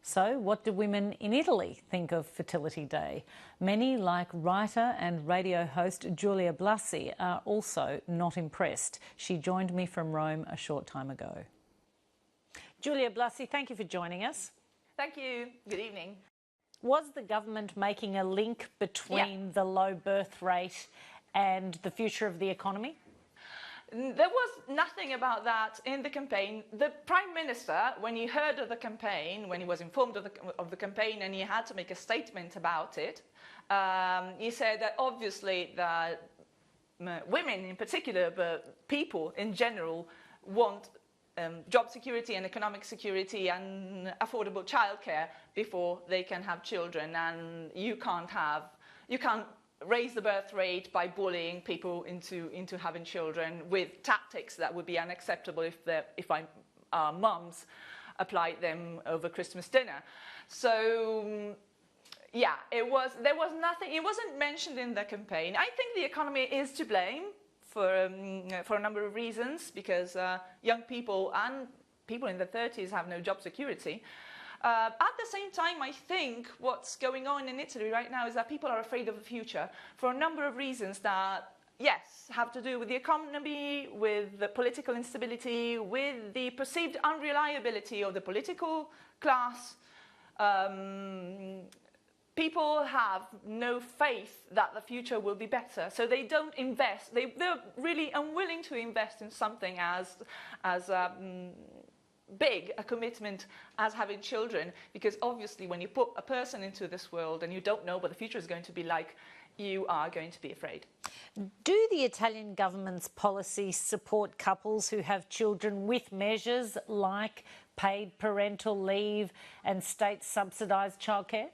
So, what do women in Italy think of Fertility Day? Many, like writer and radio host Giulia Blasi, are also not impressed. She joined me from Rome a short time ago. Giulia Blasi, thank you for joining us. Thank you. Good evening. Was the government making a link between the low birth rate and the future of the economy? There was nothing about that in the campaign. The Prime Minister, when he heard of the campaign, when he was informed of the campaign and he had to make a statement about it, he said that obviously that women in particular, but people in general, want job security and economic security and affordable childcare before they can have children. And you can't raise the birth rate by bullying people into having children with tactics that would be unacceptable if our mums applied them over Christmas dinner. So yeah, there was nothing. It wasn't mentioned in the campaign. I think the economy is to blame for a number of reasons, because young people and people in their 30s have no job security. At the same time, I think what's going on in Italy right now is that people are afraid of the future for a number of reasons that, yes, have to do with the economy, with the political instability, with the perceived unreliability of the political class. People have no faith that the future will be better, so they don't invest. They're really unwilling to invest in something as big a commitment as having children, because obviously when you put a person into this world and you don't know what the future is going to be like, you are going to be afraid. Do the Italian government's policies support couples who have children with measures like paid parental leave and state-subsidised childcare?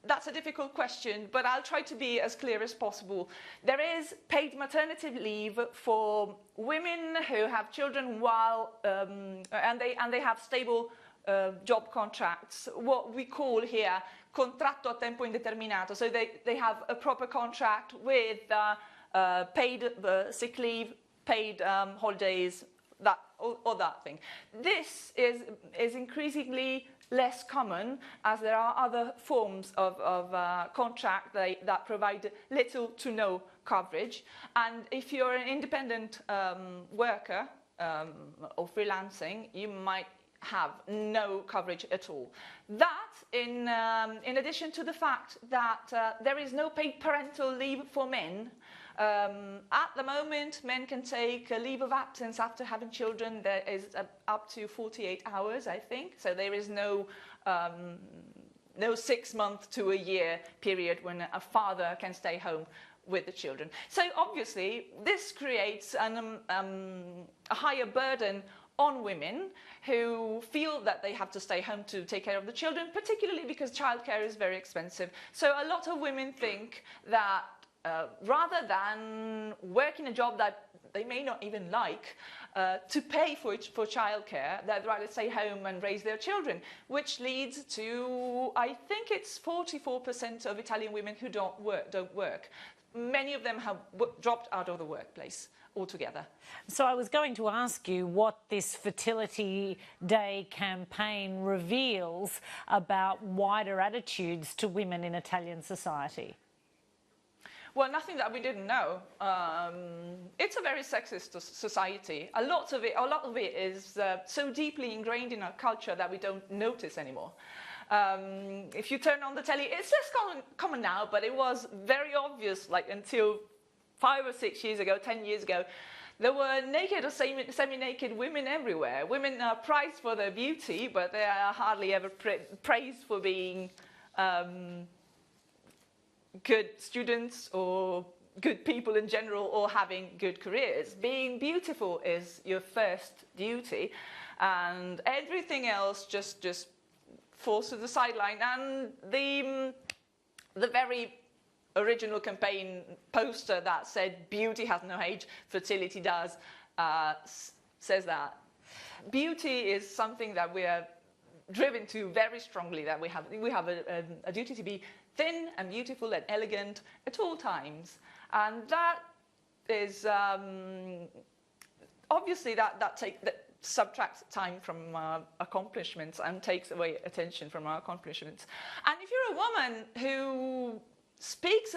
That's a difficult question, but I'll try to be as clear as possible. There is paid maternity leave for women who have children while and they have stable job contracts, what we call here contratto a tempo indeterminato. So they have a proper contract with paid sick leave, paid holidays, or that thing. This is increasingly less common, as there are other forms of contract that provide little to no coverage. And if you're an independent worker or freelancing, you might have no coverage at all. That, in addition to the fact that there is no paid parental leave for men. At the moment, men can take a leave of absence after having children. There is up to 48 hours, I think. So there is no 6 month to a year period when a father can stay home with the children. So obviously, this creates a higher burden on women who feel that they have to stay home to take care of the children, particularly because childcare is very expensive. So a lot of women think that rather than work in a job that they may not even like, to pay for childcare, they'd rather stay home and raise their children, which leads to, I think it's 44% of Italian women who don't work. Many of them have dropped out of the workplace altogether. So I was going to ask you what this Fertility Day campaign reveals about wider attitudes to women in Italian society. Well, nothing that we didn't know. It's a very sexist society. A lot of it is so deeply ingrained in our culture that we don't notice anymore. If you turn on the telly, it's less common now, but it was very obvious, like until 5 or 6 years ago, 10 years ago. There were naked or semi-naked women everywhere. Women are prized for their beauty, but they are hardly ever praised for being good students or good people in general, or having good careers. Being beautiful is your first duty, and everything else just falls to the sideline. And the very original campaign poster that said "Beauty has no age, fertility does," says that beauty is something that we are driven to very strongly. That we have a duty to be thin and beautiful and elegant at all times, and that is obviously that subtracts time from our accomplishments and takes away attention from our accomplishments. And if you're a woman who speaks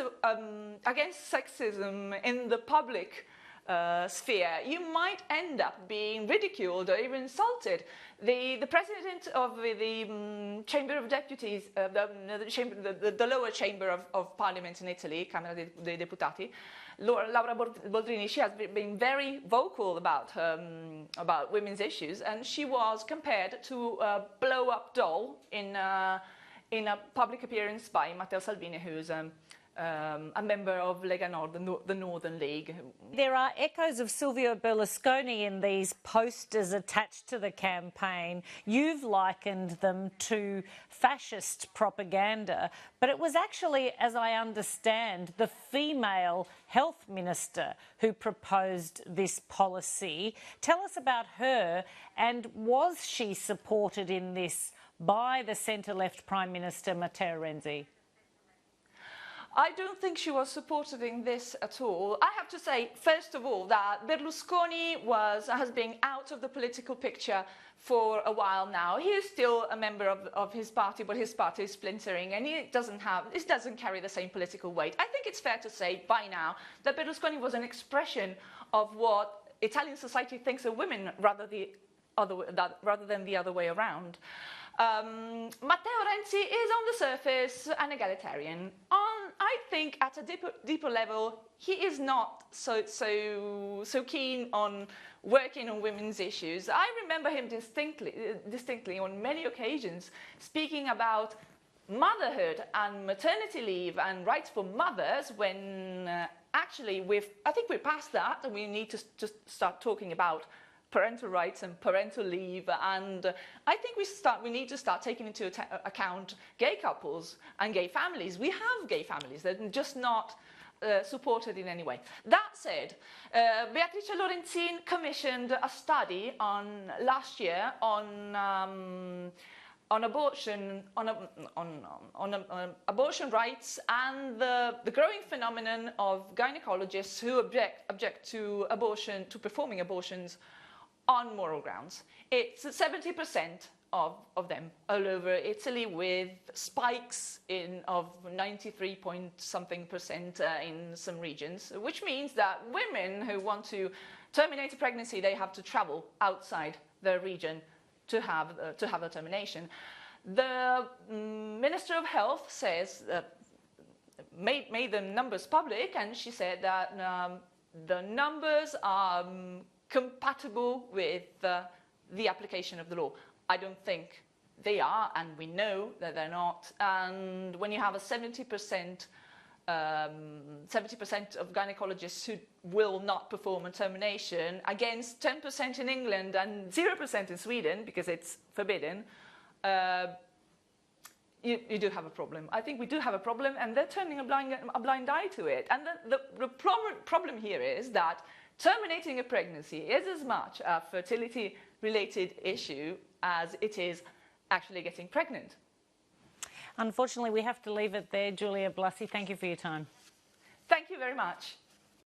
against sexism in the public sphere, you might end up being ridiculed or even insulted. The president of the Chamber of Deputies, the lower chamber of Parliament in Italy, Camera dei Deputati, Laura Boldrini, she has been very vocal about women's issues, and she was compared to a blow-up doll in a public appearance by Matteo Salvini, who's a member of Lega Nord, the Northern League. There are echoes of Silvio Berlusconi in these posters attached to the campaign. You've likened them to fascist propaganda, but it was actually, as I understand, the female health minister who proposed this policy. Tell us about her, and was she supported in this by the centre-left Prime Minister Matteo Renzi? I don't think she was supported in this at all. I have to say, first of all, that Berlusconi has been out of the political picture for a while now. He is still a member of his party, but his party is splintering, and it doesn't carry the same political weight. I think it's fair to say by now that Berlusconi was an expression of what Italian society thinks of women rather than the other way around. Matteo Renzi is on the surface an egalitarian. I think at a deeper level, he is not so keen on working on women's issues. I remember him distinctly on many occasions speaking about motherhood and maternity leave and rights for mothers when actually I think we're past that, and we need to just start talking about parental rights and parental leave, and I think we need to start taking into account gay couples and gay families. We have gay families that are just not supported in any way. That said, Beatrice Lorenzin commissioned a study last year on abortion, abortion rights, and the growing phenomenon of gynecologists who object to performing abortions on moral grounds. It's 70% of them all over Italy, with spikes of 93-point-something% in some regions, which means that women who want to terminate a pregnancy, they have to travel outside their region to have a termination. The Minister of Health says made the numbers public, and she said that the numbers are compatible with the application of the law. I don't think they are, and we know that they're not. And when you have a 70% of gynecologists who will not perform a termination against 10% in England and 0% in Sweden because it's forbidden, you do have a problem. I think we do have a problem, and they're turning a blind eye to it. And the problem here is that terminating a pregnancy is as much a fertility-related issue as it is actually getting pregnant. Unfortunately, we have to leave it there. Giulia Blasi, thank you for your time. Thank you very much.